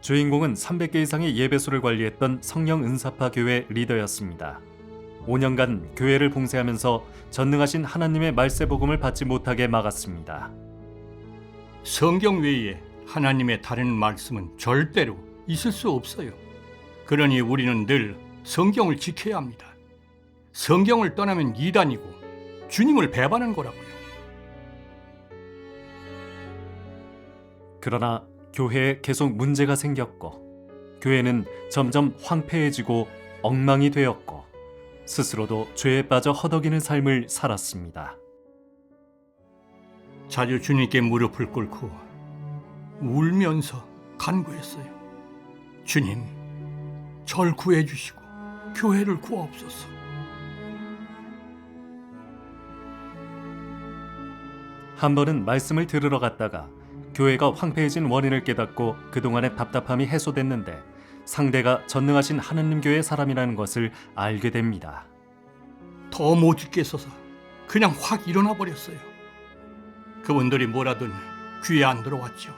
주인공은 300개 이상의 예배소를 관리했던 성령은사파 교회 리더였습니다. 5년간 교회를 봉쇄하면서 전능하신 하나님의 말세복음을 받지 못하게 막았습니다. 성경 외에 하나님의 다른 말씀은 절대로 있을 수 없어요. 그러니 우리는 늘 성경을 지켜야 합니다. 성경을 떠나면 이단이고 주님을 배반한 거라고요. 그러나 교회에 계속 문제가 생겼고 교회는 점점 황폐해지고 엉망이 되었고 스스로도 죄에 빠져 허덕이는 삶을 살았습니다. 자주 주님께 무릎을 꿇고 울면서 간구했어요. 주님, 절 구해주시고 교회를 구하옵소서. 한 번은 말씀을 들으러 갔다가 교회가 황폐해진 원인을 깨닫고 그동안의 답답함이 해소됐는데 상대가 전능하신 하느님 교회의 사람이라는 것을 알게 됩니다. 더 못 있겠어서 그냥 확 일어나 버렸어요. 그분들이 뭐라든 귀에 안 들어왔죠.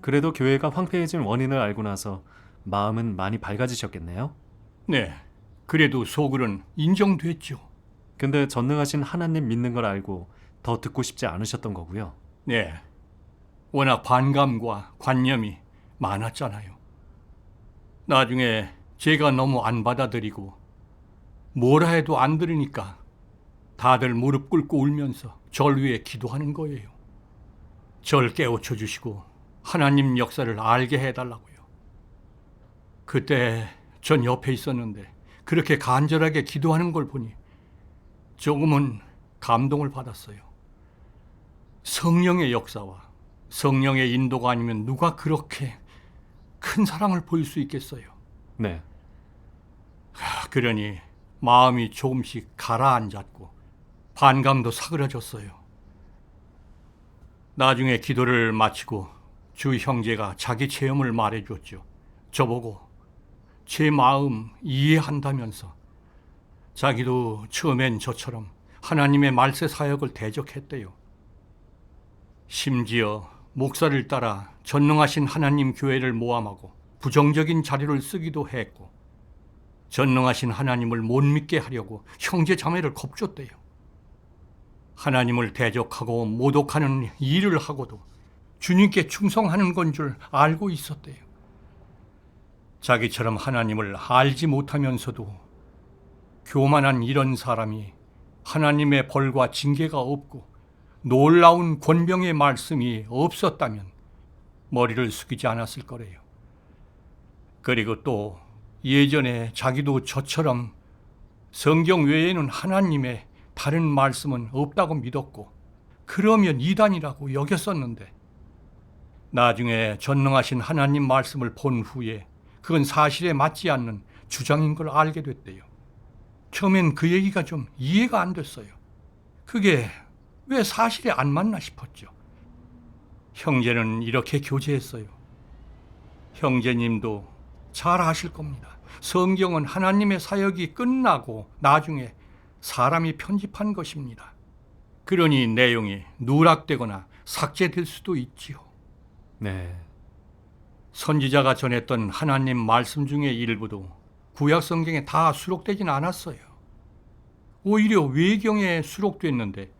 그래도 교회가 황폐해진 원인을 알고 나서 마음은 많이 밝아지셨겠네요? 네, 그래도 속으론 인정됐죠. 근데 전능하신 하나님 믿는 걸 알고 더 듣고 싶지 않으셨던 거고요. 네, 워낙 반감과 관념이 많았잖아요. 나중에 제가 너무 안 받아들이고 뭐라 해도 안 들으니까 다들 무릎 꿇고 울면서 절 위해 기도하는 거예요. 절 깨우쳐 주시고 하나님 역사를 알게 해달라고요. 그때 전 옆에 있었는데 그렇게 간절하게 기도하는 걸 보니 조금은 감동을 받았어요. 성령의 역사와 성령의 인도가 아니면 누가 그렇게 큰 사랑을 보일 수 있겠어요. 네. 그러니 마음이 조금씩 가라앉았고 반감도 사그라졌어요. 나중에 기도를 마치고 주 형제가 자기 체험을 말해줬죠. 저보고 제 마음 이해한다면서 자기도 처음엔 저처럼 하나님의 말세 사역을 대적했대요. 심지어 목사를 따라 전능하신 하나님 교회를 모함하고 부정적인 자료를 쓰기도 했고 전능하신 하나님을 못 믿게 하려고 형제 자매를 겁줬대요. 하나님을 대적하고 모독하는 일을 하고도 주님께 충성하는 건 줄 알고 있었대요. 자기처럼 하나님을 알지 못하면서도 교만한 이런 사람이 하나님의 벌과 징계가 없고 놀라운 권병의 말씀이 없었다면 머리를 숙이지 않았을 거래요. 그리고 또 예전에 자기도 저처럼 성경 외에는 하나님의 다른 말씀은 없다고 믿었고 그러면 이단이라고 여겼었는데 나중에 전능하신 하나님 말씀을 본 후에 그건 사실에 맞지 않는 주장인 걸 알게 됐대요. 처음엔 그 얘기가 좀 이해가 안 됐어요. 그게 왜 사실에 안 맞나 싶었죠. 형제는 이렇게 교제했어요. 형제님도 잘 아실 겁니다. 성경은 하나님의 사역이 끝나고 나중에 사람이 편집한 것입니다. 그러니 내용이 누락되거나 삭제될 수도 있지요. 네. 선지자가 전했던 하나님 말씀 중의 일부도 구약 성경에 다 수록되진 않았어요. 오히려 외경에 수록됐는데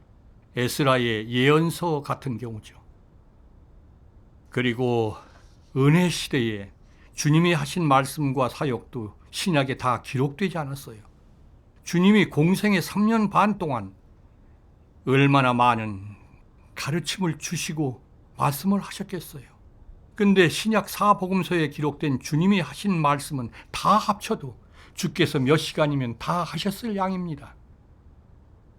에스라의 예언서 같은 경우죠. 그리고 은혜 시대에 주님이 하신 말씀과 사역도 신약에 다 기록되지 않았어요. 주님이 공생의 3년 반 동안 얼마나 많은 가르침을 주시고 말씀을 하셨겠어요. 근데 신약 사복음서에 기록된 주님이 하신 말씀은 다 합쳐도 주께서 몇 시간이면 다 하셨을 양입니다.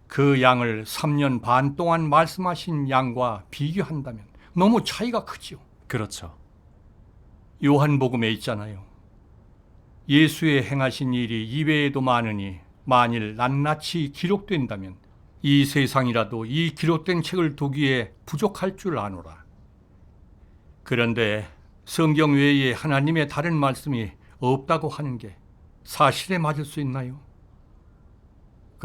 그 양을 3년 반 동안 말씀하신 양과 비교한다면 너무 차이가 크죠. 그렇죠. 요한복음에 있잖아요. 예수의 행하신 일이 이외에도 많으니 만일 낱낱이 기록된다면 이 세상이라도 이 기록된 책을 두기에 부족할 줄 아노라. 그런데 성경 외에 하나님의 다른 말씀이 없다고 하는 게 사실에 맞을 수 있나요?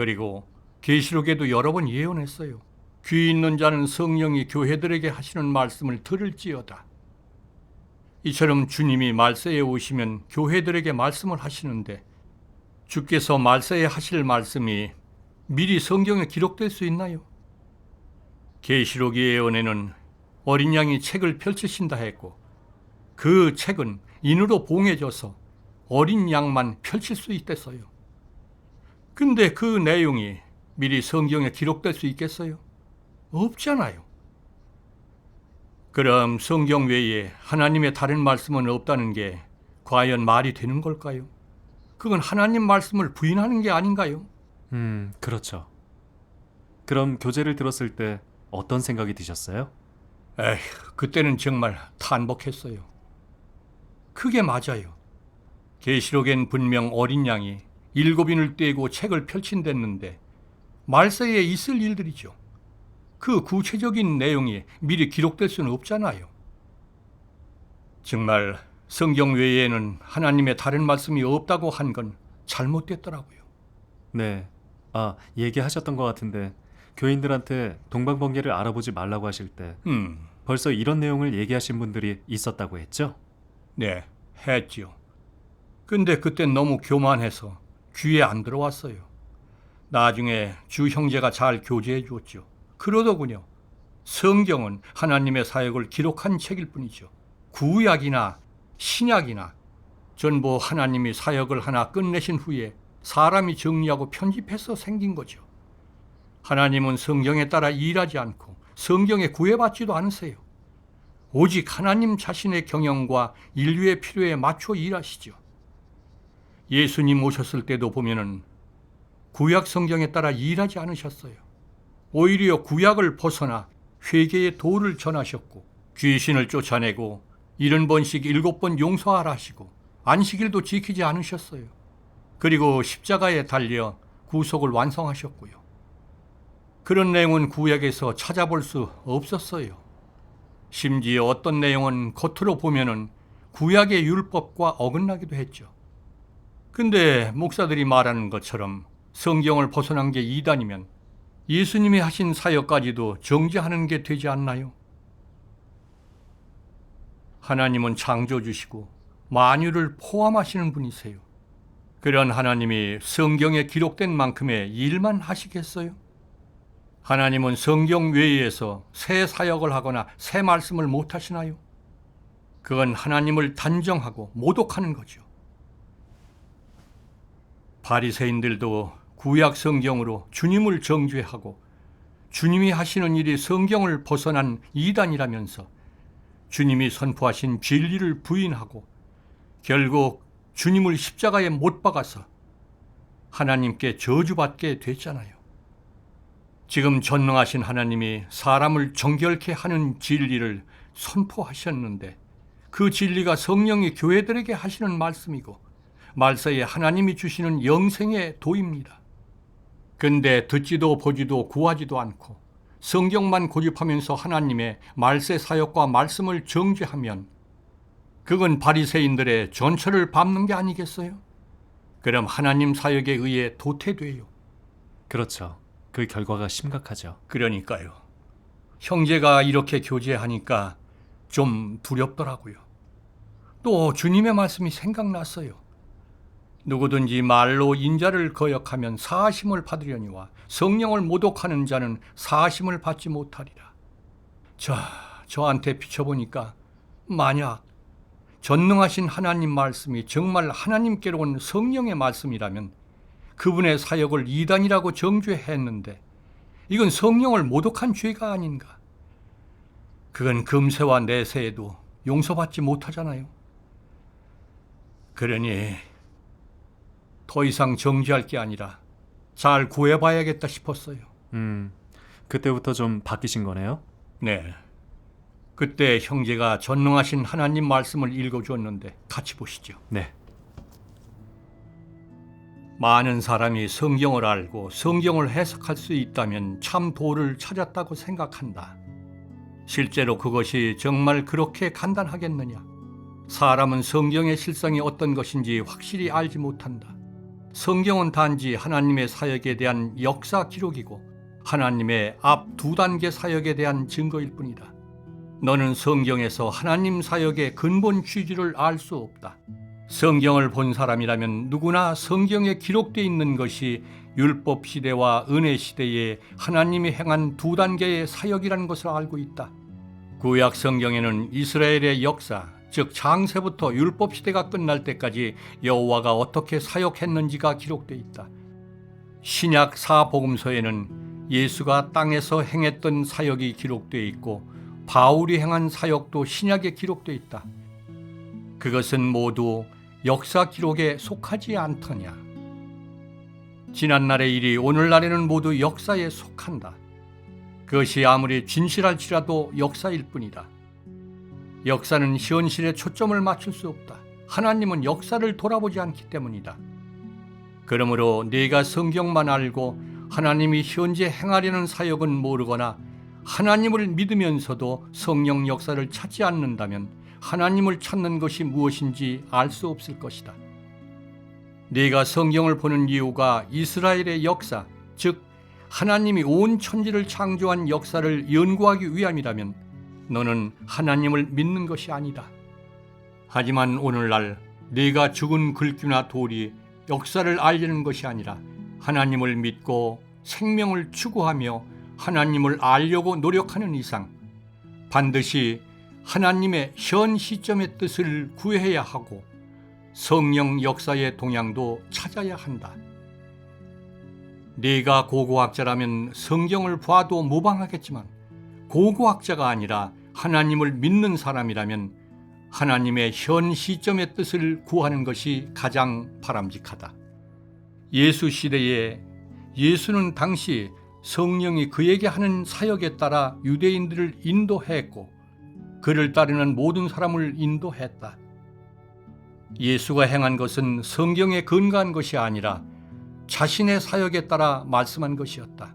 그리고 계시록에도 여러 번 예언했어요. 귀 있는 자는 성령이 교회들에게 하시는 말씀을 들을지어다. 이처럼 주님이 말세에 오시면 교회들에게 말씀을 하시는데 주께서 말세에 하실 말씀이 미리 성경에 기록될 수 있나요? 계시록 예언에는 어린 양이 책을 펼치신다 했고 그 책은 인으로 봉해져서 어린 양만 펼칠 수 있댔어요. 근데 그 내용이 미리 성경에 기록될 수 있겠어요? 없잖아요. 그럼 성경 외에 하나님의 다른 말씀은 없다는 게 과연 말이 되는 걸까요? 그건 하나님 말씀을 부인하는 게 아닌가요? 그렇죠. 그럼 교재를 들었을 때 어떤 생각이 드셨어요? 에휴, 그때는 정말 탄복했어요. 그게 맞아요. 계시록엔 분명 어린 양이 7인을 떼고 책을 펼친댔는데 말세에 있을 일들이죠. 그 구체적인 내용이 미리 기록될 수는 없잖아요. 정말 성경 외에는 하나님의 다른 말씀이 없다고 한 건 잘못됐더라고요. 네. 얘기하셨던 것 같은데 교인들한테 동방번개를 알아보지 말라고 하실 때 벌써 이런 내용을 얘기하신 분들이 있었다고 했죠? 네, 했지요. 근데 그땐 너무 교만해서 귀에 안 들어왔어요. 나중에 주 형제가 잘 교제해 주었죠. 그러더군요. 성경은 하나님의 사역을 기록한 책일 뿐이죠. 구약이나 신약이나 전부 하나님이 사역을 하나 끝내신 후에 사람이 정리하고 편집해서 생긴 거죠. 하나님은 성경에 따라 일하지 않고 성경에 구애받지도 않으세요. 오직 하나님 자신의 경영과 인류의 필요에 맞춰 일하시죠. 예수님 오셨을 때도 보면은 구약 성경에 따라 일하지 않으셨어요. 오히려 구약을 벗어나 회개의 도를 전하셨고 귀신을 쫓아내고 70번씩 7번 용서하라 하시고 안식일도 지키지 않으셨어요. 그리고 십자가에 달려 구속을 완성하셨고요. 그런 내용은 구약에서 찾아볼 수 없었어요. 심지어 어떤 내용은 겉으로 보면은 구약의 율법과 어긋나기도 했죠. 근데 목사들이 말하는 것처럼 성경을 벗어난 게 이단이면 예수님이 하신 사역까지도 정죄하는 게 되지 않나요? 하나님은 창조주시고 만유를 포함하시는 분이세요. 그런 하나님이 성경에 기록된 만큼의 일만 하시겠어요? 하나님은 성경 외에서 새 사역을 하거나 새 말씀을 못 하시나요? 그건 하나님을 단정하고 모독하는 거죠. 바리새인들도 구약 성경으로 주님을 정죄하고 주님이 하시는 일이 성경을 벗어난 이단이라면서 주님이 선포하신 진리를 부인하고 결국 주님을 십자가에 못 박아서 하나님께 저주받게 됐잖아요. 지금 전능하신 하나님이 사람을 정결케 하는 진리를 선포하셨는데 그 진리가 성령이 교회들에게 하시는 말씀이고 말세에 하나님이 주시는 영생의 도입니다. 근데 듣지도 보지도 구하지도 않고 성경만 고집하면서 하나님의 말세 사역과 말씀을 정죄하면 그건 바리새인들의 전철을 밟는 게 아니겠어요? 그럼 하나님 사역에 의해 도태돼요. 그렇죠. 그 결과가 심각하죠. 그러니까요. 형제가 이렇게 교제하니까 좀 두렵더라고요. 또 주님의 말씀이 생각났어요. 누구든지 말로 인자를 거역하면 사하심을 받으려니와 성령을 모독하는 자는 사하심을 받지 못하리라. 저한테 비춰보니까 만약 전능하신 하나님 말씀이 정말 하나님께로 온 성령의 말씀이라면 그분의 사역을 이단이라고 정죄했는데 이건 성령을 모독한 죄가 아닌가? 그건 금세와 내세에도 용서받지 못하잖아요. 그러니 더 이상 정죄할 게 아니라 잘 구해봐야겠다 싶었어요. 그때부터 좀 바뀌신 거네요? 네. 그때 형제가 전능하신 하나님 말씀을 읽어주었는데 같이 보시죠. 네. 많은 사람이 성경을 알고 성경을 해석할 수 있다면 참 도를 찾았다고 생각한다. 실제로 그것이 정말 그렇게 간단하겠느냐? 사람은 성경의 실상이 어떤 것인지 확실히 알지 못한다. 성경은 단지 하나님의 사역에 대한 역사 기록이고 하나님의 앞 두 단계 사역에 대한 증거일 뿐이다. 너는 성경에서 하나님 사역의 근본 취지를 알 수 없다. 성경을 본 사람이라면 누구나 성경에 기록되어 있는 것이 율법 시대와 은혜 시대에 하나님이 행한 두 단계의 사역이라는 것을 알고 있다. 구약 성경에는 이스라엘의 역사, 즉 창세부터 율법 시대가 끝날 때까지 여호와가 어떻게 사역했는지가 기록되어 있다. 신약 사복음서에는 예수가 땅에서 행했던 사역이 기록되어 있고 바울이 행한 사역도 신약에 기록되어 있다. 그것은 모두 역사 기록에 속하지 않더냐. 지난날의 일이 오늘날에는 모두 역사에 속한다. 그것이 아무리 진실할지라도 역사일 뿐이다. 역사는 현실에 초점을 맞출 수 없다. 하나님은 역사를 돌아보지 않기 때문이다. 그러므로 네가 성경만 알고 하나님이 현재 행하려는 사역은 모르거나 하나님을 믿으면서도 성령 역사를 찾지 않는다면 하나님을 찾는 것이 무엇인지 알 수 없을 것이다. 네가 성경을 보는 이유가 이스라엘의 역사, 즉 하나님이 온 천지를 창조한 역사를 연구하기 위함이라면 너는 하나님을 믿는 것이 아니다. 하지만 오늘날 네가 죽은 글귀나 돌이 역사를 알려는 것이 아니라 하나님을 믿고 생명을 추구하며 하나님을 알려고 노력하는 이상 반드시 하나님의 현 시점의 뜻을 구해야 하고 성령 역사의 동향도 찾아야 한다. 네가 고고학자라면 성경을 봐도 무방하겠지만 고고학자가 아니라 하나님을 믿는 사람이라면 하나님의 현 시점의 뜻을 구하는 것이 가장 바람직하다. 예수 시대에 예수는 당시 성령이 그에게 하는 사역에 따라 유대인들을 인도했고 그를 따르는 모든 사람을 인도했다. 예수가 행한 것은 성경에 근거한 것이 아니라 자신의 사역에 따라 말씀한 것이었다.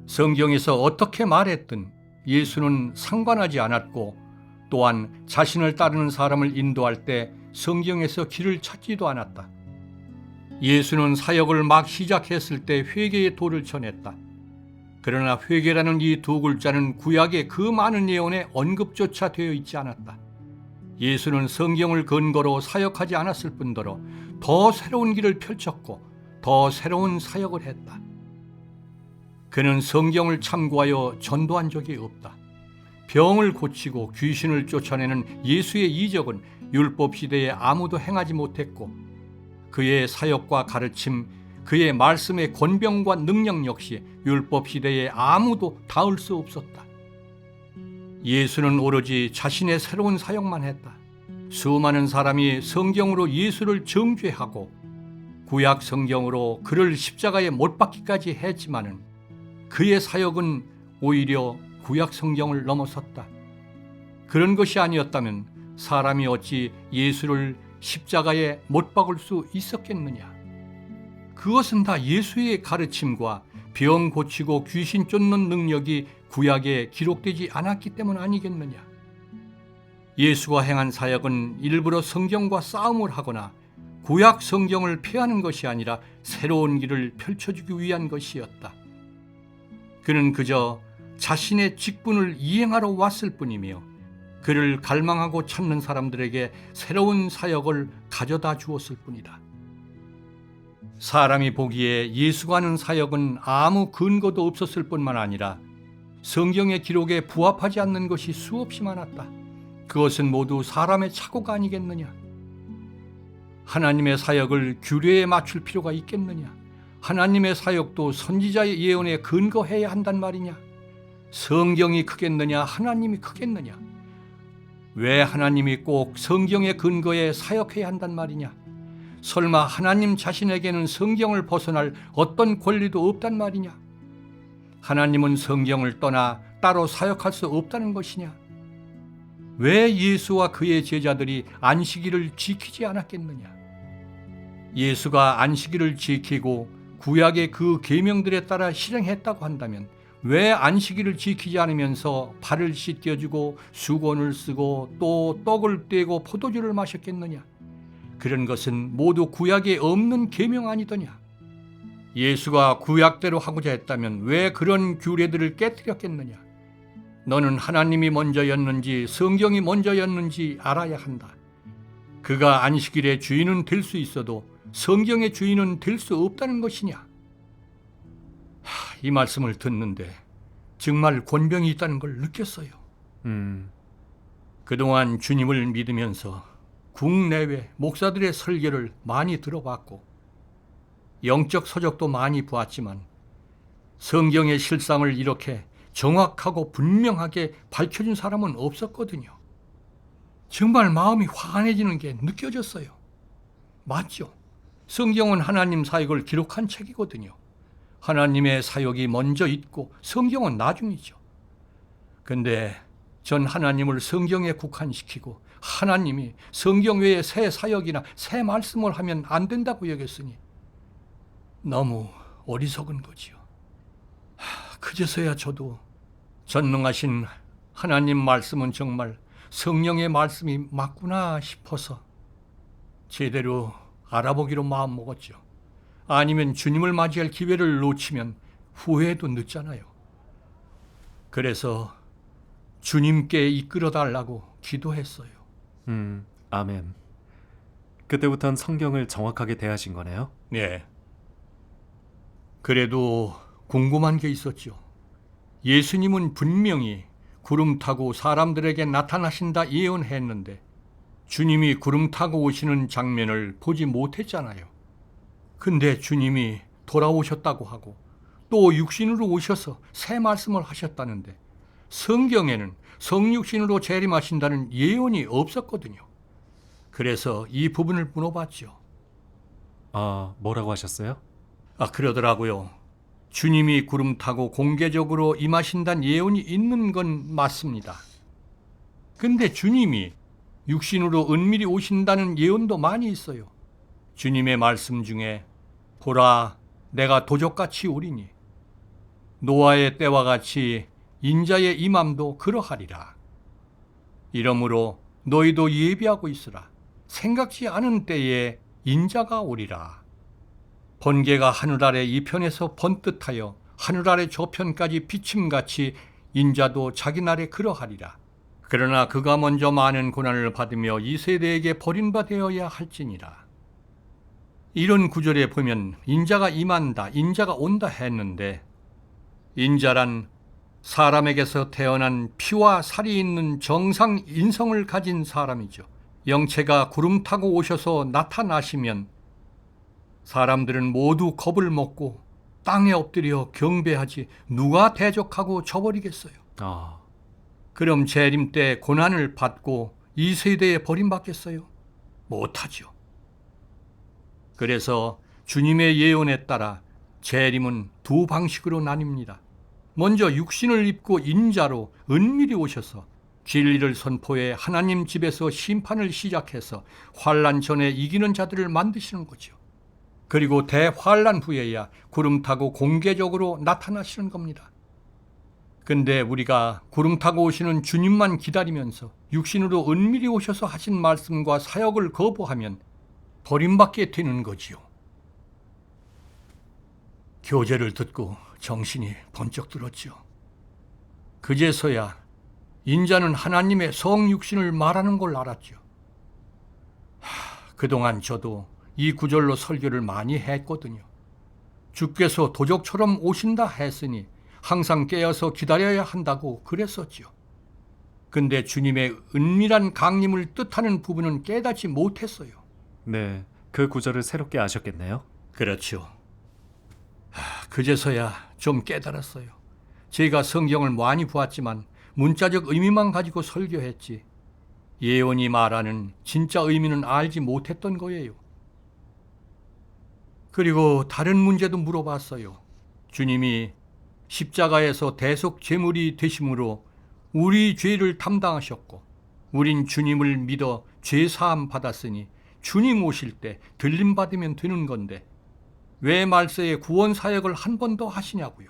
성경에서 어떻게 말했든 예수는 상관하지 않았고 또한 자신을 따르는 사람을 인도할 때 성경에서 길을 찾지도 않았다. 예수는 사역을 막 시작했을 때 회개의 도를 전했다. 그러나 회개라는 이 두 글자는 구약의 그 많은 예언에 언급조차 되어 있지 않았다. 예수는 성경을 근거로 사역하지 않았을 뿐더러 더 새로운 길을 펼쳤고 더 새로운 사역을 했다. 그는 성경을 참고하여 전도한 적이 없다. 병을 고치고 귀신을 쫓아내는 예수의 이적은 율법 시대에 아무도 행하지 못했고 그의 사역과 가르침, 그의 말씀의 권병과 능력 역시 율법 시대에 아무도 닿을 수 없었다. 예수는 오로지 자신의 새로운 사역만 했다. 수많은 사람이 성경으로 예수를 정죄하고 구약 성경으로 그를 십자가에 못 박기까지 했지만은 그의 사역은 오히려 구약 성경을 넘어섰다. 그런 것이 아니었다면 사람이 어찌 예수를 십자가에 못 박을 수 있었겠느냐? 그것은 다 예수의 가르침과 병 고치고 귀신 쫓는 능력이 구약에 기록되지 않았기 때문 아니겠느냐? 예수가 행한 사역은 일부러 성경과 싸움을 하거나 구약 성경을 폐하는 것이 아니라 새로운 길을 펼쳐주기 위한 것이었다. 그는 그저 자신의 직분을 이행하러 왔을 뿐이며 그를 갈망하고 찾는 사람들에게 새로운 사역을 가져다 주었을 뿐이다. 사람이 보기에 예수가 하는 사역은 아무 근거도 없었을 뿐만 아니라 성경의 기록에 부합하지 않는 것이 수없이 많았다. 그것은 모두 사람의 착오가 아니겠느냐? 하나님의 사역을 규례에 맞출 필요가 있겠느냐? 하나님의 사역도 선지자의 예언에 근거해야 한단 말이냐? 성경이 크겠느냐? 하나님이 크겠느냐? 왜 하나님이 꼭 성경의 근거에 사역해야 한단 말이냐? 설마 하나님 자신에게는 성경을 벗어날 어떤 권리도 없단 말이냐? 하나님은 성경을 떠나 따로 사역할 수 없다는 것이냐? 왜 예수와 그의 제자들이 안식일을 지키지 않았겠느냐? 예수가 안식일을 지키고 구약의 그 계명들에 따라 실행했다고 한다면 왜 안식일을 지키지 않으면서 발을 씻겨주고 수건을 쓰고 또 떡을 떼고 포도주를 마셨겠느냐? 그런 것은 모두 구약에 없는 계명 아니더냐? 예수가 구약대로 하고자 했다면 왜 그런 규례들을 깨뜨렸겠느냐? 너는 하나님이 먼저였는지 성경이 먼저였는지 알아야 한다. 그가 안식일의 주인은 될 수 있어도 성경의 주인은 될 수 없다는 것이냐? 이 말씀을 듣는데 정말 권병이 있다는 걸 느꼈어요. 그동안 주님을 믿으면서 국내외 목사들의 설교를 많이 들어봤고 영적 서적도 많이 보았지만 성경의 실상을 이렇게 정확하고 분명하게 밝혀준 사람은 없었거든요. 정말 마음이 환해지는 게 느껴졌어요. 맞죠? 성경은 하나님 사역을 기록한 책이거든요. 하나님의 사역이 먼저 있고 성경은 나중이죠. 근데 전 하나님을 성경에 국한시키고 하나님이 성경 외에 새 사역이나 새 말씀을 하면 안 된다고 여겼으니 너무 어리석은 거지요. 그제서야 저도 전능하신 하나님 말씀은 정말 성령의 말씀이 맞구나 싶어서 제대로 알아보기로 마음먹었죠. 아니면 주님을 맞이할 기회를 놓치면 후회도 늦잖아요. 그래서 주님께 이끌어 달라고 기도했어요. 아멘. 그때부터는 성경을 정확하게 대하신 거네요? 네. 그래도 궁금한 게 있었죠. 예수님은 분명히 구름 타고 사람들에게 나타나신다 예언했는데 주님이 구름 타고 오시는 장면을 보지 못했잖아요. 근데 주님이 돌아오셨다고 하고 또 육신으로 오셔서 새 말씀을 하셨다는데 성경에는 성육신으로 재림하신다는 예언이 없었거든요. 그래서 이 부분을 물어봤죠. 뭐라고 하셨어요? 그러더라고요. 주님이 구름 타고 공개적으로 임하신다는 예언이 있는 건 맞습니다. 근데 주님이 육신으로 은밀히 오신다는 예언도 많이 있어요. 주님의 말씀 중에 보라, 내가 도적같이 오리니 노아의 때와 같이 인자의 임함도 그러하리라. 이러므로 너희도 예비하고 있으라. 생각지 않은 때에 인자가 오리라. 번개가 하늘 아래 이편에서 번뜩하여 하늘 아래 저편까지 비침같이 인자도 자기 날에 그러하리라. 그러나 그가 먼저 많은 고난을 받으며 이 세대에게 버림받아야 할지니라. 이런 구절에 보면 인자가 임한다, 인자가 온다 했는데 인자란 사람에게서 태어난 피와 살이 있는 정상 인성을 가진 사람이죠. 영체가 구름 타고 오셔서 나타나시면 사람들은 모두 겁을 먹고 땅에 엎드려 경배하지 누가 대적하고 져버리겠어요. 그럼 재림 때 고난을 받고 이 세대에 버림받겠어요? 못하죠. 그래서 주님의 예언에 따라 재림은 두 방식으로 나뉩니다. 먼저 육신을 입고 인자로 은밀히 오셔서 진리를 선포해 하나님 집에서 심판을 시작해서 환난 전에 이기는 자들을 만드시는 거죠. 그리고 대환난 후에야 구름 타고 공개적으로 나타나시는 겁니다. 근데 우리가 구름 타고 오시는 주님만 기다리면서 육신으로 은밀히 오셔서 하신 말씀과 사역을 거부하면 버림받게 되는 거지요. 교제를 듣고 정신이 번쩍 들었죠. 그제서야 인자는 하나님의 성육신을 말하는 걸 알았죠. 그동안 저도 이 구절로 설교를 많이 했거든요. 주께서 도적처럼 오신다 했으니 항상 깨어서 기다려야 한다고 그랬었죠. 근데 주님의 은밀한 강림을 뜻하는 부분은 깨닫지 못했어요. 네, 그 구절을 새롭게 아셨겠네요. 그렇죠. 그제서야 좀 깨달았어요. 제가 성경을 많이 보았지만 문자적 의미만 가지고 설교했지 예언이 말하는 진짜 의미는 알지 못했던 거예요. 그리고 다른 문제도 물어봤어요. 주님이 십자가에서 대속 제물이 되심으로 우리 죄를 담당하셨고 우린 주님을 믿어 죄사함 받았으니 주님 오실 때 들림받으면 되는 건데 왜 말세에 구원 사역을 한 번 더 하시냐고요.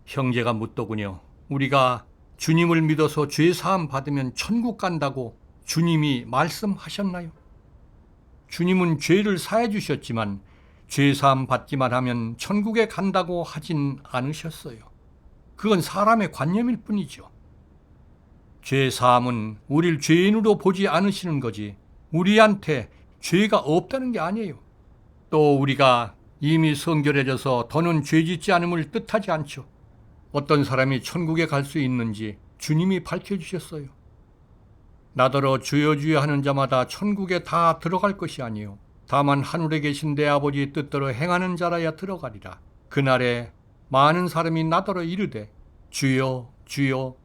형제가 묻더군요. 우리가 주님을 믿어서 죄사함 받으면 천국 간다고 주님이 말씀하셨나요? 주님은 죄를 사해 주셨지만 죄사함 받기만 하면 천국에 간다고 하진 않으셨어요. 그건 사람의 관념일 뿐이죠. 죄사함은 우리를 죄인으로 보지 않으시는 거지 우리한테 죄가 없다는 게 아니에요. 또 우리가 이미 성결해져서 더는 죄짓지 않음을 뜻하지 않죠. 어떤 사람이 천국에 갈 수 있는지 주님이 밝혀주셨어요. 나더러 주여 주여 하는 자마다 천국에 다 들어갈 것이 아니요 다만 하늘에 계신 내 아버지의 뜻대로 행하는 자라야 들어가리라. 그날에 많은 사람이 나더러 이르되 주여 주여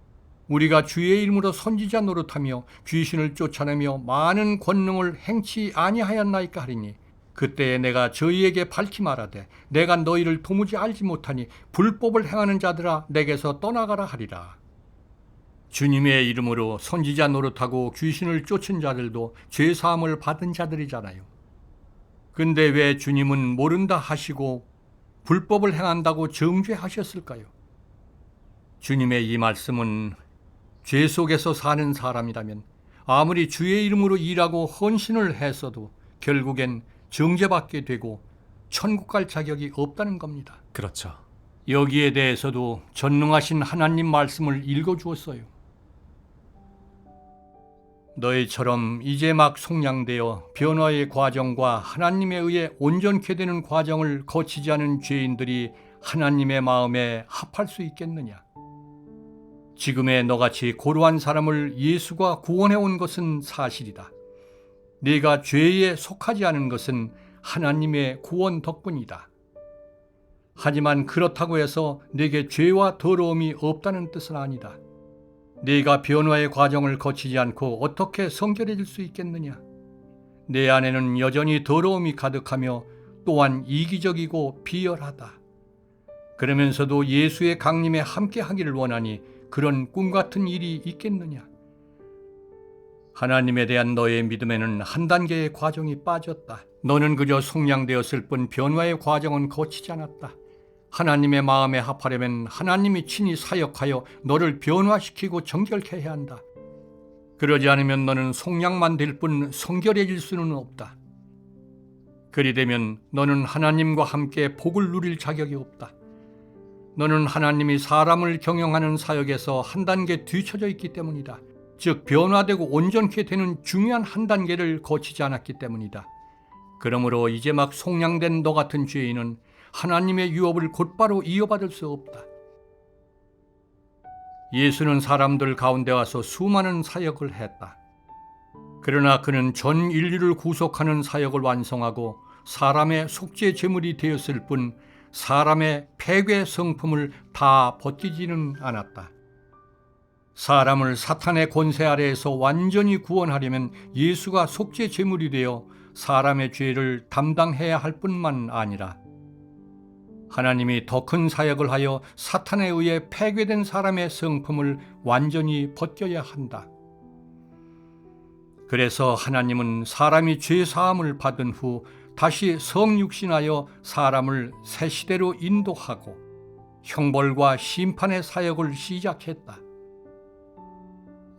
우리가 주의 이름으로 선지자 노릇하며 귀신을 쫓아내며 많은 권능을 행치 아니하였나이까 하리니 그때에 내가 저희에게 밝히 말하되 내가 너희를 도무지 알지 못하니 불법을 행하는 자들아 내게서 떠나가라 하리라. 주님의 이름으로 선지자 노릇하고 귀신을 쫓은 자들도 죄사함을 받은 자들이잖아요. 근데 왜 주님은 모른다 하시고 불법을 행한다고 정죄하셨을까요? 주님의 이 말씀은 죄 속에서 사는 사람이라면 아무리 주의 이름으로 일하고 헌신을 했어도 결국엔 정죄받게 되고 천국 갈 자격이 없다는 겁니다. 그렇죠. 여기에 대해서도 전능하신 하나님 말씀을 읽어주었어요. 너희처럼 이제 막 속량되어 변화의 과정과 하나님에 의해 온전케 되는 과정을 거치지 않은 죄인들이 하나님의 마음에 합할 수 있겠느냐? 지금의 너같이 고루한 사람을 예수가 구원해 온 것은 사실이다. 네가 죄에 속하지 않은 것은 하나님의 구원 덕분이다. 하지만 그렇다고 해서 네게 죄와 더러움이 없다는 뜻은 아니다. 네가 변화의 과정을 거치지 않고 어떻게 성결해질 수 있겠느냐? 내 안에는 여전히 더러움이 가득하며 또한 이기적이고 비열하다. 그러면서도 예수의 강림에 함께 하기를 원하니 그런 꿈 같은 일이 있겠느냐? 하나님에 대한 너의 믿음에는 한 단계의 과정이 빠졌다. 너는 그저 속량되었을 뿐 변화의 과정은 거치지 않았다. 하나님의 마음에 합하려면 하나님이 친히 사역하여 너를 변화시키고 정결케 해야 한다. 그러지 않으면 너는 속량만 될 뿐 성결해질 수는 없다. 그리 되면 너는 하나님과 함께 복을 누릴 자격이 없다. 너는 하나님이 사람을 경영하는 사역에서 한 단계 뒤처져 있기 때문이다. 즉 변화되고 온전케 되는 중요한 한 단계를 거치지 않았기 때문이다. 그러므로 이제 막 속량된 너 같은 죄인은 하나님의 유업을 곧바로 이어받을 수 없다. 예수는 사람들 가운데 와서 수많은 사역을 했다. 그러나 그는 전 인류를 구속하는 사역을 완성하고 사람의 속죄 제물이 되었을 뿐 사람의 폐괴 성품을 다 벗기지는 않았다. 사람을 사탄의 권세 아래에서 완전히 구원하려면 예수가 속죄 제물이 되어 사람의 죄를 담당해야 할 뿐만 아니라 하나님이 더 큰 사역을 하여 사탄에 의해 폐괴된 사람의 성품을 완전히 벗겨야 한다. 그래서 하나님은 사람이 죄 사함을 받은 후 다시 성육신하여 사람을 새 시대로 인도하고 형벌과 심판의 사역을 시작했다.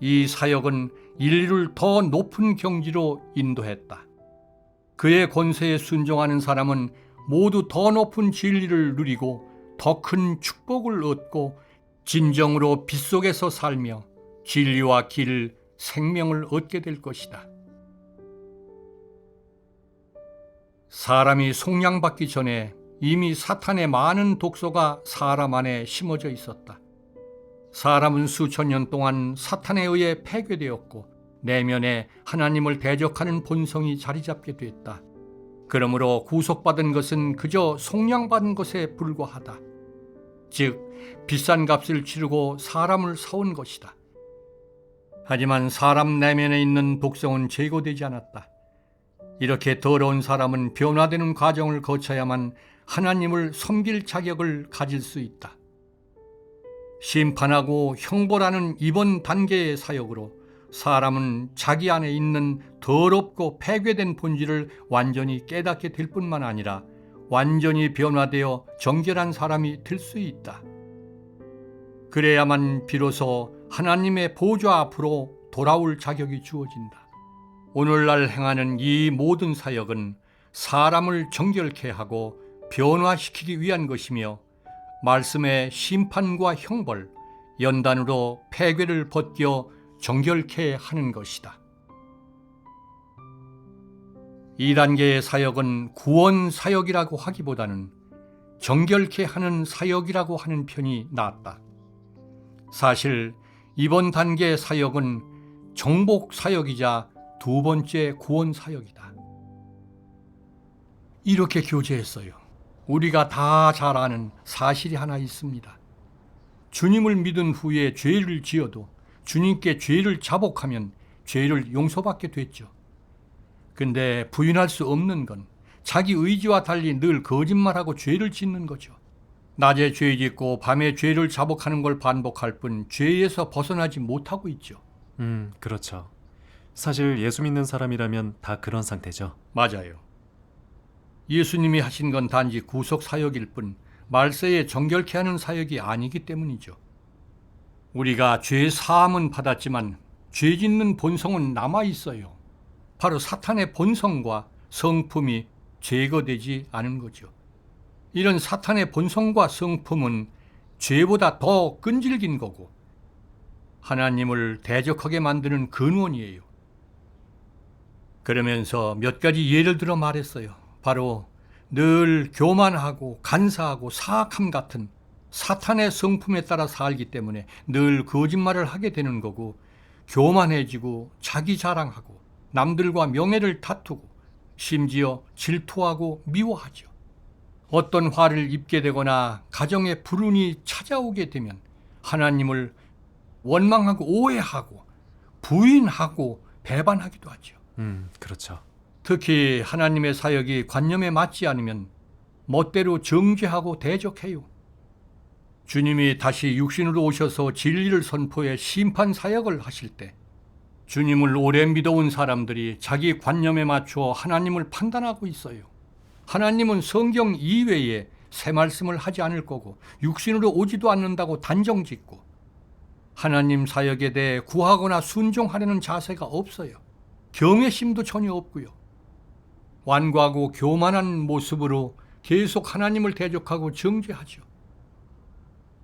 이 사역은 인류를 더 높은 경지로 인도했다. 그의 권세에 순종하는 사람은 모두 더 높은 진리를 누리고 더 큰 축복을 얻고 진정으로 빛 속에서 살며 진리와 길, 생명을 얻게 될 것이다. 사람이 속량받기 전에 이미 사탄의 많은 독소가 사람 안에 심어져 있었다. 사람은 수천 년 동안 사탄에 의해 폐괴되었고 내면에 하나님을 대적하는 본성이 자리 잡게 됐다. 그러므로 구속받은 것은 그저 속량받은 것에 불과하다. 즉 비싼 값을 치르고 사람을 사온 것이다. 하지만 사람 내면에 있는 독성은 제거되지 않았다. 이렇게 더러운 사람은 변화되는 과정을 거쳐야만 하나님을 섬길 자격을 가질 수 있다. 심판하고 형벌하는 이번 단계의 사역으로 사람은 자기 안에 있는 더럽고 폐괴된 본질을 완전히 깨닫게 될 뿐만 아니라 완전히 변화되어 정결한 사람이 될 수 있다. 그래야만 비로소 하나님의 보좌 앞으로 돌아올 자격이 주어진다. 오늘날 행하는 이 모든 사역은 사람을 정결케 하고 변화시키기 위한 것이며 말씀의 심판과 형벌, 연단으로 폐괴를 벗겨 정결케 하는 것이다. 2단계의 사역은 구원 사역이라고 하기보다는 정결케 하는 사역이라고 하는 편이 낫다. 사실 이번 단계의 사역은 정복 사역이자 두 번째 구원 사역이다. 이렇게 교제했어요. 우리가 다 잘 아는 사실이 하나 있습니다. 주님을 믿은 후에 죄를 지어도 주님께 죄를 자복하면 죄를 용서받게 됐죠. 근데 부인할 수 없는 건 자기 의지와 달리 늘 거짓말하고 죄를 짓는 거죠. 낮에 죄 짓고 밤에 죄를 자복하는 걸 반복할 뿐 죄에서 벗어나지 못하고 있죠. 그렇죠. 사실 예수 믿는 사람이라면 다 그런 상태죠. 맞아요. 예수님이 하신 건 단지 구속 사역일 뿐 말세에 정결케 하는 사역이 아니기 때문이죠. 우리가 죄 사함은 받았지만 죄 짓는 본성은 남아 있어요. 바로 사탄의 본성과 성품이 제거되지 않은 거죠. 이런 사탄의 본성과 성품은 죄보다 더 끈질긴 거고 하나님을 대적하게 만드는 근원이에요. 그러면서 몇 가지 예를 들어 말했어요. 바로 늘 교만하고 간사하고 사악함 같은 사탄의 성품에 따라 살기 때문에 늘 거짓말을 하게 되는 거고, 교만해지고 자기 자랑하고 남들과 명예를 다투고 심지어 질투하고 미워하죠. 어떤 화를 입게 되거나 가정에 불운이 찾아오게 되면 하나님을 원망하고 오해하고 부인하고 배반하기도 하죠. 그렇죠. 특히 하나님의 사역이 관념에 맞지 않으면 멋대로 정죄하고 대적해요. 주님이 다시 육신으로 오셔서 진리를 선포해 심판 사역을 하실 때 주님을 오래 믿어온 사람들이 자기 관념에 맞춰 하나님을 판단하고 있어요. 하나님은 성경 이외에 새 말씀을 하지 않을 거고 육신으로 오지도 않는다고 단정짓고 하나님 사역에 대해 구하거나 순종하려는 자세가 없어요. 경외심도 전혀 없고요. 완고하고 교만한 모습으로 계속 하나님을 대적하고 정죄하죠.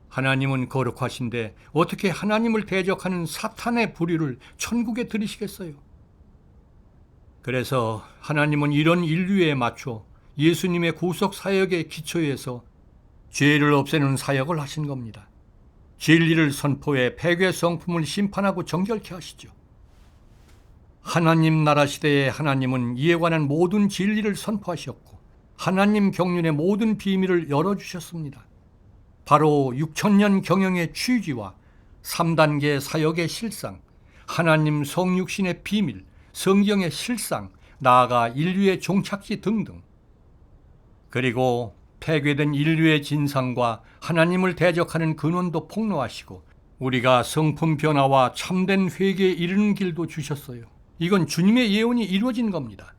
하나님은 거룩하신데 어떻게 하나님을 대적하는 사탄의 부류를 천국에 들이시겠어요? 그래서 하나님은 이런 인류에 맞춰 예수님의 구속 사역의 기초에서 죄를 없애는 사역을 하신 겁니다. 진리를 선포해 폐괴 성품을 심판하고 정결케 하시죠. 하나님 나라 시대에 하나님은 이에 관한 모든 진리를 선포하셨고 하나님 경륜의 모든 비밀을 열어주셨습니다. 바로 6천년 경영의 취지와 3단계 사역의 실상, 하나님 성육신의 비밀, 성경의 실상, 나아가 인류의 종착지 등등, 그리고 폐괴된 인류의 진상과 하나님을 대적하는 근원도 폭로하시고 우리가 성품 변화와 참된 회개에 이르는 길도 주셨어요. 이건 주님의 예언이 이루어진 겁니다.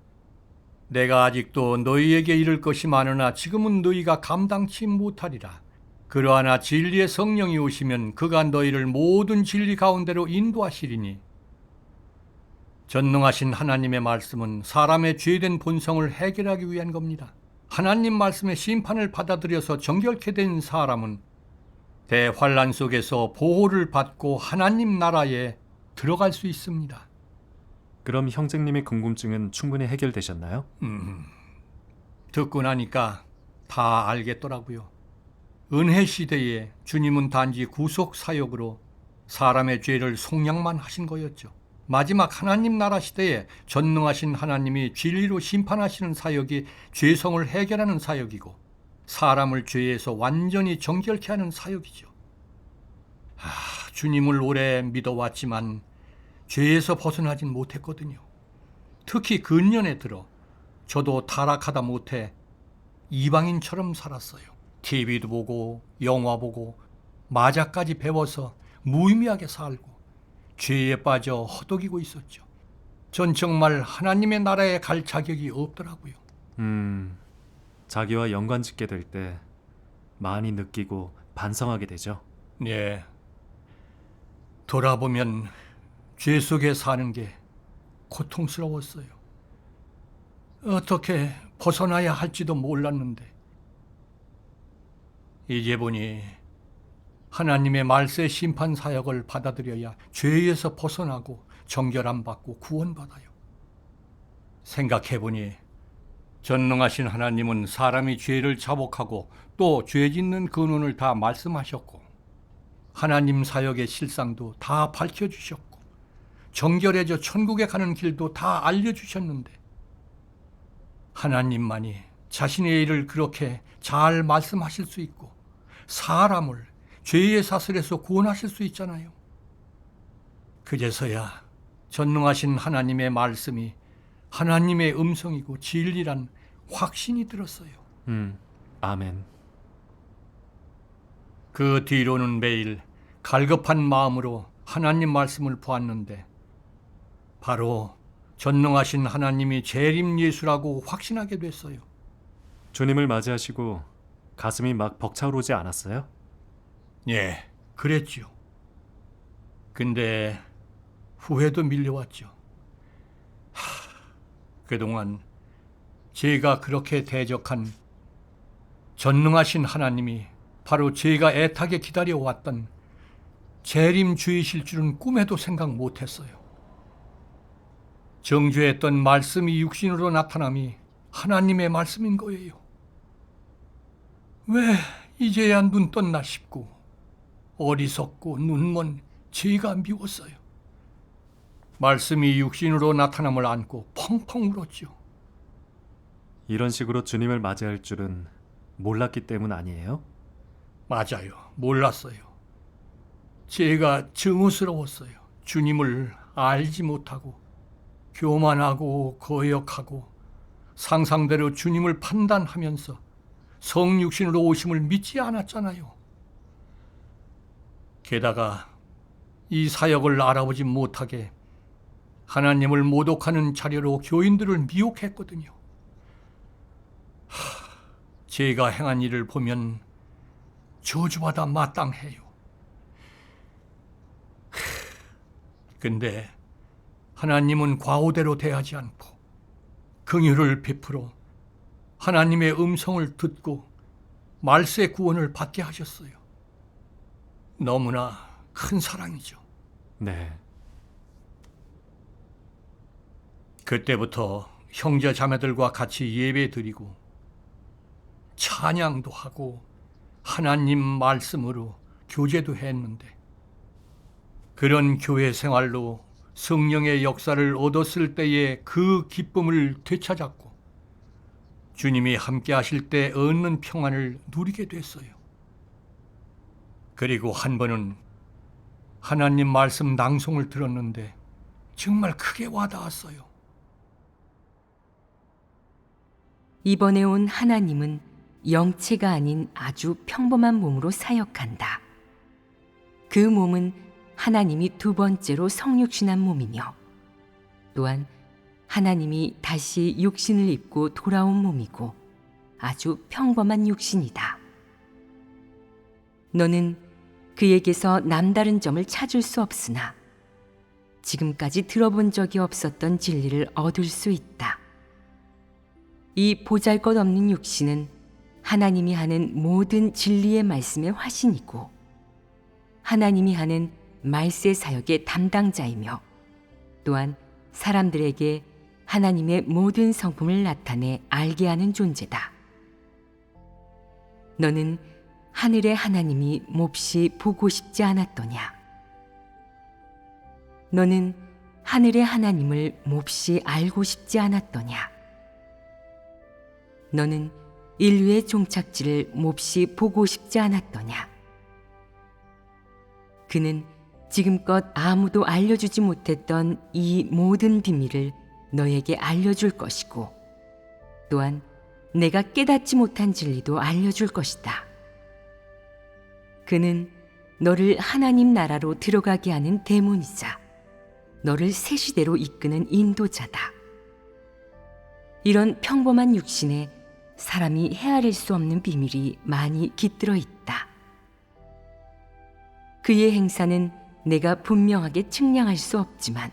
내가 아직도 너희에게 이를 것이 많으나 지금은 너희가 감당치 못하리라. 그러하나 진리의 성령이 오시면 그가 너희를 모든 진리 가운데로 인도하시리니. 전능하신 하나님의 말씀은 사람의 죄된 본성을 해결하기 위한 겁니다. 하나님 말씀의 심판을 받아들여서 정결케 된 사람은 대환란 속에서 보호를 받고 하나님 나라에 들어갈 수 있습니다. 그럼 형제님의 궁금증은 충분히 해결되셨나요? 듣고 나니까 다 알겠더라고요. 은혜 시대에 주님은 단지 구속 사역으로 사람의 죄를 속량만 하신 거였죠. 마지막 하나님 나라 시대에 전능하신 하나님이 진리로 심판하시는 사역이 죄성을 해결하는 사역이고 사람을 죄에서 완전히 정결케 하는 사역이죠. 주님을 오래 믿어왔지만 죄에서 벗어나진 못했거든요. 특히 근년에 들어 저도 타락하다 못해 이방인처럼 살았어요. TV도 보고 영화 보고 마자까지 배워서 무의미하게 살고 죄에 빠져 허덕이고 있었죠. 전 정말 하나님의 나라에 갈 자격이 없더라고요. 자기와 연관 짓게 될 때 많이 느끼고 반성하게 되죠. 네. 돌아보면 죄 속에 사는 게 고통스러웠어요. 어떻게 벗어나야 할지도 몰랐는데 이제 보니 하나님의 말세 심판 사역을 받아들여야 죄에서 벗어나고 정결함 받고 구원받아요. 생각해보니 전능하신 하나님은 사람이 죄를 자복하고 또 죄 짓는 근원을 다 말씀하셨고 하나님 사역의 실상도 다 밝혀주셨고 정결해져 천국에 가는 길도 다 알려주셨는데 하나님만이 자신의 일을 그렇게 잘 말씀하실 수 있고 사람을 죄의 사슬에서 구원하실 수 있잖아요. 그제서야 전능하신 하나님의 말씀이 하나님의 음성이고 진리란 확신이 들었어요. 아멘. 그 뒤로는 매일 갈급한 마음으로 하나님 말씀을 보았는데 바로 전능하신 하나님이 재림 예수라고 확신하게 됐어요. 주님을 맞이하시고 가슴이 막 벅차오르지 않았어요? 예, 그랬죠. 근데 후회도 밀려왔죠. 그동안 제가 그렇게 대적한 전능하신 하나님이 바로 제가 애타게 기다려왔던 재림주이실 줄은 꿈에도 생각 못했어요. 정죄했던 말씀이 육신으로 나타남이 하나님의 말씀인 거예요. 왜 이제야 눈 떴나 싶고 어리석고 눈먼 제가 미웠어요. 말씀이 육신으로 나타남을 안고 펑펑 울었죠. 이런 식으로 주님을 맞이할 줄은 몰랐기 때문 아니에요? 맞아요. 몰랐어요. 제가 증오스러웠어요. 주님을 알지 못하고 교만하고 거역하고 상상대로 주님을 판단하면서 성육신으로 오심을 믿지 않았잖아요. 게다가 이 사역을 알아보지 못하게 하나님을 모독하는 자료로 교인들을 미혹했거든요. 제가 행한 일을 보면 저주받아 마땅해요. 근데 하나님은 과오대로 대하지 않고 긍휼을 베풀어 하나님의 음성을 듣고 말세 구원을 받게 하셨어요. 너무나 큰 사랑이죠. 네. 그때부터 형제 자매들과 같이 예배 드리고 찬양도 하고 하나님 말씀으로 교제도 했는데 그런 교회 생활로 성령의 역사를 얻었을 때의 그 기쁨을 되찾았고 주님이 함께 하실 때 얻는 평안을 누리게 됐어요. 그리고 한 번은 하나님 말씀 낭송을 들었는데 정말 크게 와닿았어요. 이번에 온 하나님은 영체가 아닌 아주 평범한 몸으로 사역한다. 그 몸은 하나님이 두 번째로 성육신한 몸이며 또한 하나님이 다시 육신을 입고 돌아온 몸이고 아주 평범한 육신이다. 너는 그에게서 남다른 점을 찾을 수 없으나 지금까지 들어본 적이 없었던 진리를 얻을 수 있다. 이 보잘것없는 육신은 하나님이 하는 모든 진리의 말씀의 화신이고 하나님이 하는 말세 사역의 담당자이며 또한 사람들에게 하나님의 모든 성품을 나타내 알게 하는 존재다. 너는 하늘의 하나님이 몹시 보고 싶지 않았더냐? 너는 하늘의 하나님을 몹시 알고 싶지 않았더냐? 너는 인류의 종착지를 몹시 보고 싶지 않았더냐? 그는 지금껏 아무도 알려주지 못했던 이 모든 비밀을 너에게 알려줄 것이고 또한 내가 깨닫지 못한 진리도 알려줄 것이다. 그는 너를 하나님 나라로 들어가게 하는 대문이자 너를 새 시대로 이끄는 인도자다. 이런 평범한 육신에 사람이 헤아릴 수 없는 비밀이 많이 깃들어 있다. 그의 행사는 내가 분명하게 측량할 수 없지만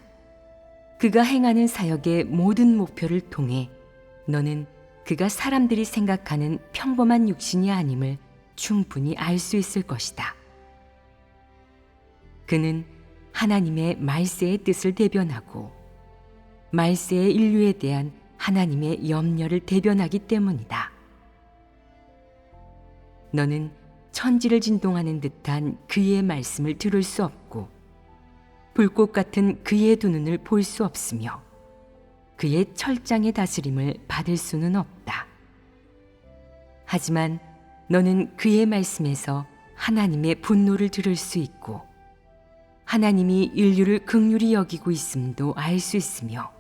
그가 행하는 사역의 모든 목표를 통해 너는 그가 사람들이 생각하는 평범한 육신이 아님을 충분히 알 수 있을 것이다. 그는 하나님의 말세의 뜻을 대변하고 말세의 인류에 대한 하나님의 염려를 대변하기 때문이다. 너는 천지를 진동하는 듯한 그의 말씀을 들을 수 없고 불꽃 같은 그의 두 눈을 볼 수 없으며 그의 철장의 다스림을 받을 수는 없다. 하지만 너는 그의 말씀에서 하나님의 분노를 들을 수 있고 하나님이 인류를 긍휼히 여기고 있음도 알 수 있으며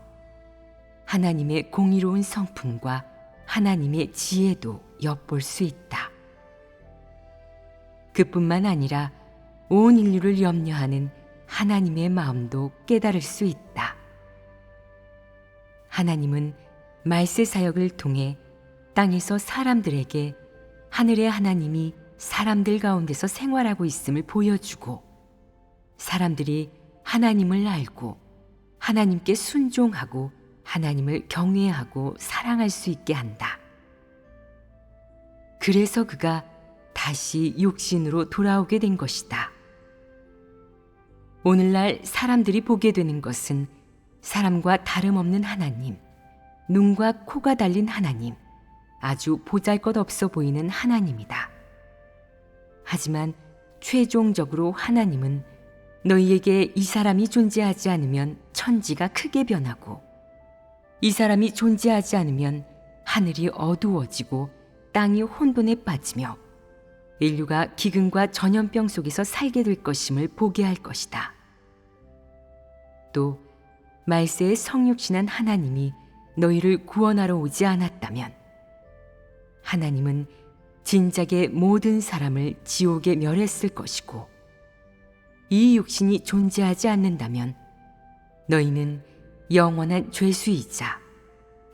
하나님의 공의로운 성품과 하나님의 지혜도 엿볼 수 있다. 그뿐만 아니라 온 인류를 염려하는 하나님의 마음도 깨달을 수 있다. 하나님은 말세 사역을 통해 땅에서 사람들에게 하늘의 하나님이 사람들 가운데서 생활하고 있음을 보여주고 사람들이 하나님을 알고 하나님께 순종하고 하나님을 경외하고 사랑할 수 있게 한다. 그래서 그가 다시 육신으로 돌아오게 된 것이다. 오늘날 사람들이 보게 되는 것은 사람과 다름없는 하나님, 눈과 코가 달린 하나님, 아주 보잘것없어 보이는 하나님이다. 하지만 최종적으로 하나님은 너희에게 이 사람이 존재하지 않으면 천지가 크게 변하고 이 사람이 존재하지 않으면 하늘이 어두워지고 땅이 혼돈에 빠지며 인류가 기근과 전염병 속에서 살게 될 것임을 보게 할 것이다. 또 말세에 성육신한 하나님이 너희를 구원하러 오지 않았다면 하나님은 진작에 모든 사람을 지옥에 멸했을 것이고 이 육신이 존재하지 않는다면 너희는 영원한 죄수이자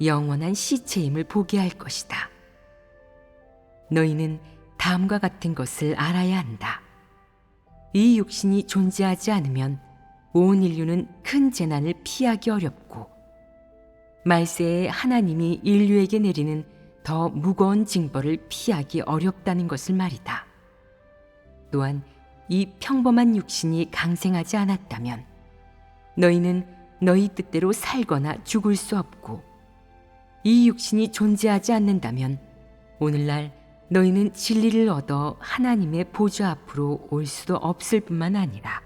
영원한 시체임을 보게 할 것이다. 너희는 다음과 같은 것을 알아야 한다. 이 육신이 존재하지 않으면 온 인류는 큰 재난을 피하기 어렵고 말세에 하나님이 인류에게 내리는 더 무거운 징벌을 피하기 어렵다는 것을 말이다. 또한 이 평범한 육신이 강생하지 않았다면 너희는 너희 뜻대로 살거나 죽을 수 없고 이 육신이 존재하지 않는다면 오늘날 너희는 진리를 얻어 하나님의 보좌 앞으로 올 수도 없을 뿐만 아니라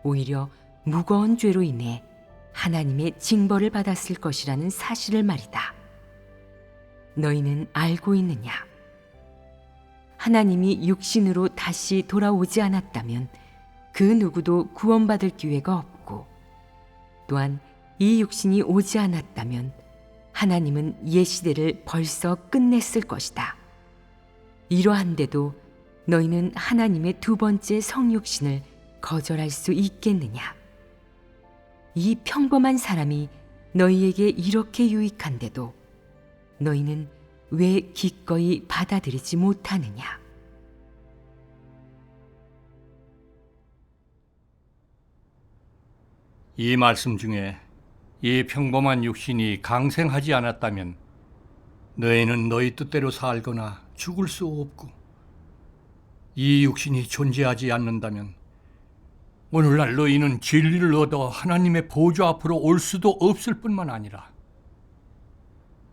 오히려 무거운 죄로 인해 하나님의 징벌을 받았을 것이라는 사실을 말이다. 너희는 알고 있느냐? 하나님이 육신으로 다시 돌아오지 않았다면 그 누구도 구원받을 기회가 없고 또한 이 육신이 오지 않았다면 하나님은 옛 시대를 벌써 끝냈을 것이다. 이러한데도 너희는 하나님의 두 번째 성육신을 거절할 수 있겠느냐? 이 평범한 사람이 너희에게 이렇게 유익한데도 너희는 왜 기꺼이 받아들이지 못하느냐? 이 말씀 중에 이 평범한 육신이 강생하지 않았다면 너희는 너희 뜻대로 살거나 죽을 수 없고 이 육신이 존재하지 않는다면 오늘날 너희는 진리를 얻어 하나님의 보좌 앞으로 올 수도 없을 뿐만 아니라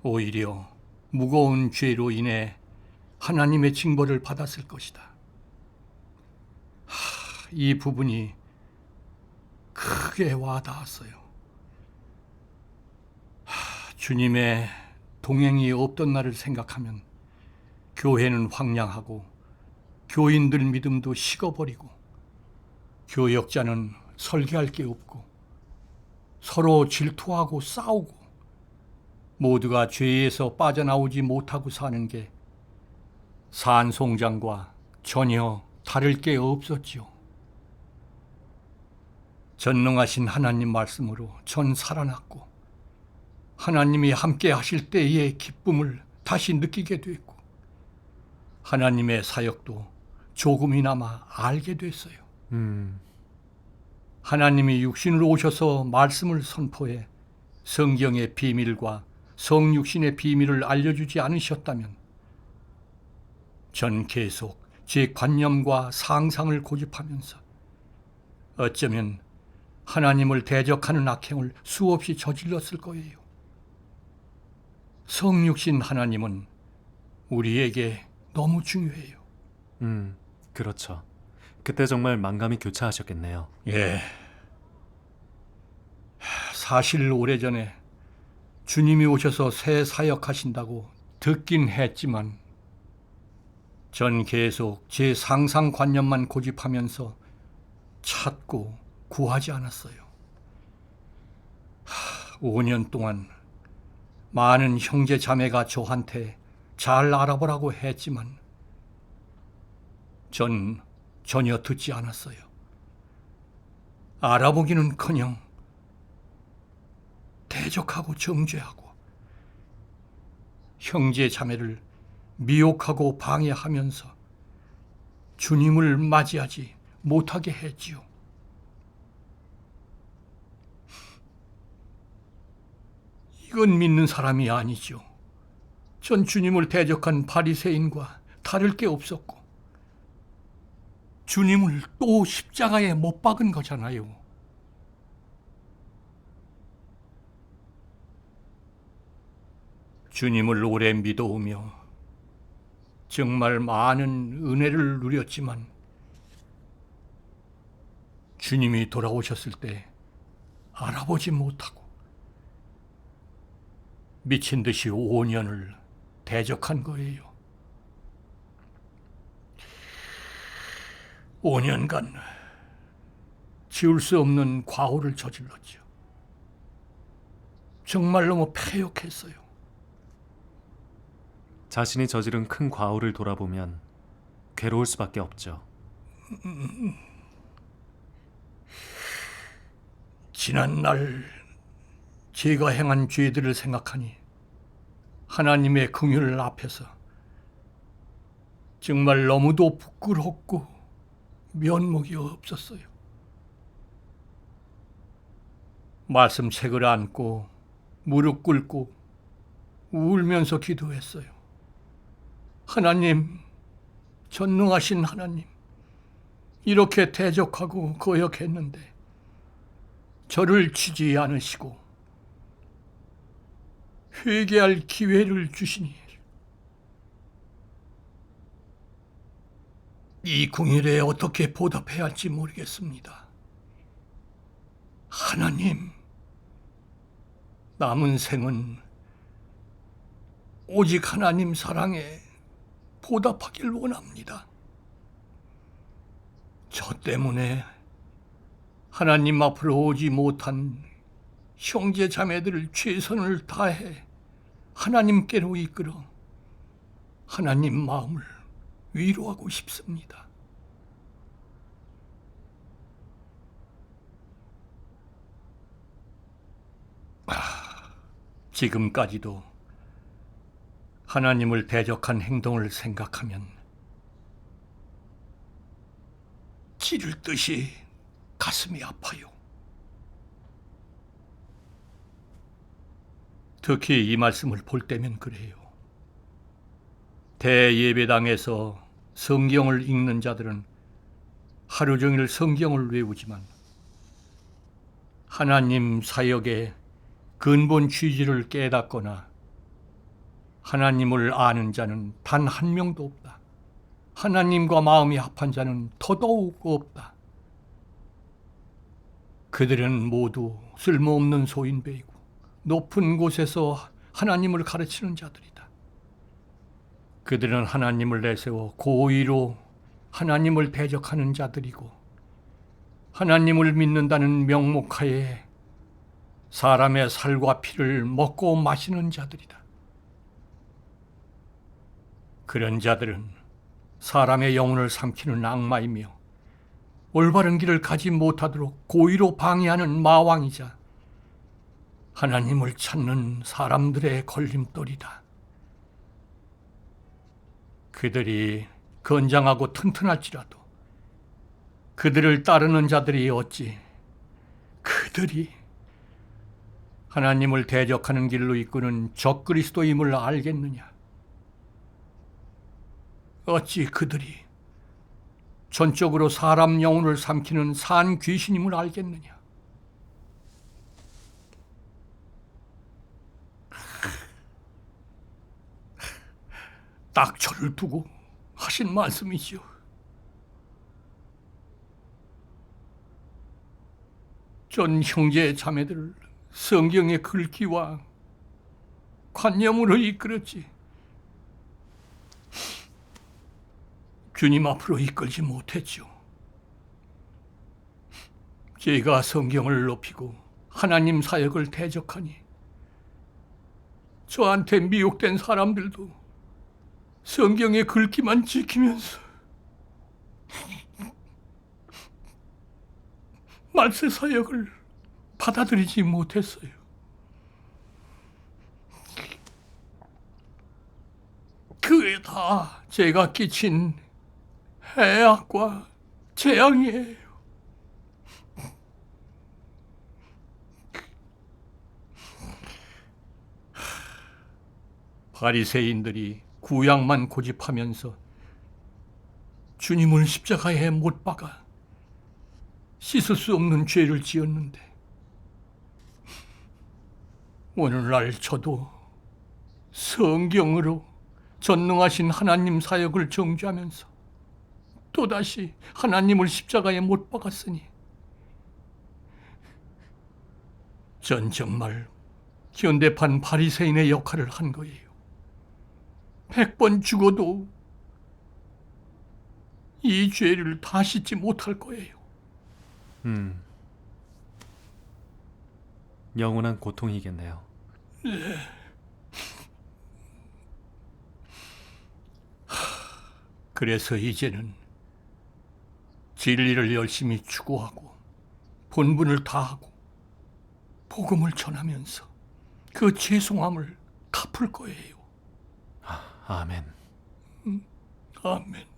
오히려 무거운 죄로 인해 하나님의 징벌을 받았을 것이다. 이 부분이 크게 와닿았어요. 주님의 동행이 없던 날을 생각하면 교회는 황량하고 교인들 믿음도 식어버리고 교역자는 설계할 게 없고 서로 질투하고 싸우고 모두가 죄에서 빠져나오지 못하고 사는 게 산송장과 전혀 다를 게 없었지요. 전능하신 하나님 말씀으로 전 살아났고 하나님이 함께 하실 때의 기쁨을 다시 느끼게 됐고 하나님의 사역도 조금이나마 알게 됐어요. 하나님이 육신으로 오셔서 말씀을 선포해 성경의 비밀과 성육신의 비밀을 알려주지 않으셨다면 전 계속 제 관념과 상상을 고집하면서 어쩌면 하나님을 대적하는 악행을 수없이 저질렀을 거예요. 성육신 하나님은 우리에게 너무 중요해요. 그렇죠. 그때 정말 만감이 교차하셨겠네요. 예. 사실 오래전에 주님이 오셔서 새 사역하신다고 듣긴 했지만 전 계속 제 상상관념만 고집하면서 찾고 구하지 않았어요. 5년 동안 많은 형제 자매가 저한테 잘 알아보라고 했지만 전 전혀 듣지 않았어요. 알아보기는커녕 대적하고 정죄하고 형제 자매를 미혹하고 방해하면서 주님을 맞이하지 못하게 했지요. 이건 믿는 사람이 아니죠. 전 주님을 대적한 바리새인과 다를 게 없었고 주님을 또 십자가에 못 박은 거잖아요. 주님을 오래 믿어오며 정말 많은 은혜를 누렸지만 주님이 돌아오셨을 때 알아보지 못하고 미친 듯이 5년을 대적한 거예요. 5년간 지울 수 없는 과오를 저질렀죠. 정말 너무 패역했어요. 자신이 저지른 큰 과오를 돌아보면 괴로울 수밖에 없죠. 지난날 제가 행한 죄들을 생각하니 하나님의 긍휼 앞에서 정말 너무도 부끄럽고 면목이 없었어요. 말씀책을 안고 무릎 꿇고 울면서 기도했어요. 하나님, 전능하신 하나님, 이렇게 대적하고 거역했는데 저를 치지 않으시고 회개할 기회를 주시니 이 긍휼에 어떻게 보답해야 할지 모르겠습니다. 하나님, 남은 생은 오직 하나님 사랑에 보답하길 원합니다. 저 때문에 하나님 앞으로 오지 못한 형제 자매들을 최선을 다해 하나님께로 이끌어 하나님 마음을 위로하고 싶습니다. 지금까지도 하나님을 대적한 행동을 생각하면 찌를 듯이 가슴이 아파요. 특히 이 말씀을 볼 때면 그래요. 대예배당에서 성경을 읽는 자들은 하루 종일 성경을 외우지만 하나님 사역의 근본 취지를 깨닫거나 하나님을 아는 자는 단 한 명도 없다. 하나님과 마음이 합한 자는 더더욱 없다. 그들은 모두 쓸모없는 소인배이고 높은 곳에서 하나님을 가르치는 자들이다. 그들은 하나님을 내세워 고의로 하나님을 대적하는 자들이고 하나님을 믿는다는 명목하에 사람의 살과 피를 먹고 마시는 자들이다. 그런 자들은 사람의 영혼을 삼키는 악마이며 올바른 길을 가지 못하도록 고의로 방해하는 마왕이자 하나님을 찾는 사람들의 걸림돌이다. 그들이 건장하고 튼튼할지라도 그들을 따르는 자들이 어찌 그들이 하나님을 대적하는 길로 이끄는 적그리스도임을 알겠느냐? 어찌 그들이 전적으로 사람 영혼을 삼키는 산 귀신임을 알겠느냐? 딱 저를 두고 하신 말씀이지요. 전 형제 자매들을 성경의 글귀와 관념으로 이끌었지 주님 앞으로 이끌지 못했죠. 제가 성경을 높이고 하나님 사역을 대적하니 저한테 미혹된 사람들도 성경의 글귀만 지키면서 말세 사역을 받아들이지 못했어요. 그게 다 제가 끼친 해악과 재앙이에요. 바리새인들이 구약만 고집하면서 주님을 십자가에 못 박아 씻을 수 없는 죄를 지었는데 오늘날 저도 성경으로 전능하신 하나님 사역을 정죄하면서 또다시 하나님을 십자가에 못 박았으니 전 정말 현대판 바리새인의 역할을 한 거예요. 100번 죽어도 이 죄를 다 씻지 못할 거예요. 영원한 고통이겠네요. 그래서 이제는 진리를 열심히 추구하고 본분을 다하고 복음을 전하면서 그 죄송함을 갚을 거예요. 아멘. 아멘.